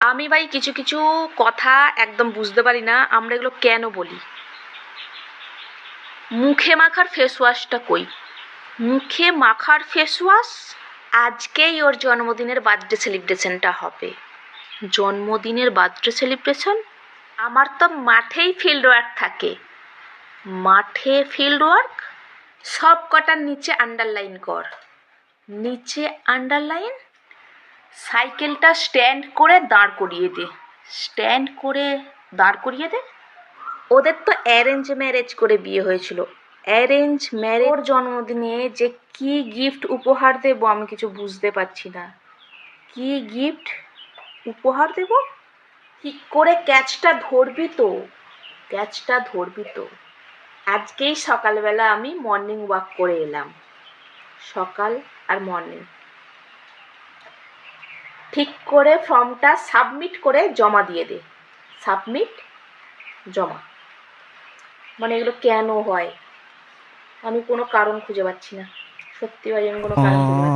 আমি ভাই কিছু কিছু কথা একদম বুঝতে পারি না, আমরা এগুলো কেন বলি। মুখে মাখার ফেস ওয়াশটা কই? মুখে মাখার ফেস ওয়াশ আজকেই ওর জন্মদিনের বার্থডে সেলিব্রেশনটা হবে। জন্মদিনের বার্থডে সেলিব্রেশন? আমার তো মাঠেই ফিল্ড ওয়ার্ক থাকে। মাঠে ফিল্ড ওয়ার্ক? সব কটার নিচে আন্ডারলাইন কর। নিচে আন্ডারলাইন। সাইকেলটা স্ট্যান্ড করে দাঁড় করিয়ে দে। স্ট্যান্ড করে দাঁড় করিয়ে দে। ওদের তো অ্যারেঞ্জ ম্যারেজ করে বিয়ে হয়েছিল। Arrange marriage. ওর জন্মদিনে যে কি গিফট উপহার দেবো আমি কিছু বুঝতে পারছি না। কি গিফট উপহার দেব? ঠিক করে ক্যাচটা ধরবি তো? ক্যাচটা ধরবি তো? আজকেই সকালবেলা আমি মর্নিং ওয়াক করে এলাম। সকাল আর মর্নিং ঠিক করে ফর্মটা সাবমিট করে জমা দিয়ে দে। সাবমিট, জমা। মানে এগুলো কেন হয় আমি কোনো কারণ খুঁজে পাচ্ছি না। সত্যি ভাই আমি কোনো কারণ খুঁজে পাচ্ছি না।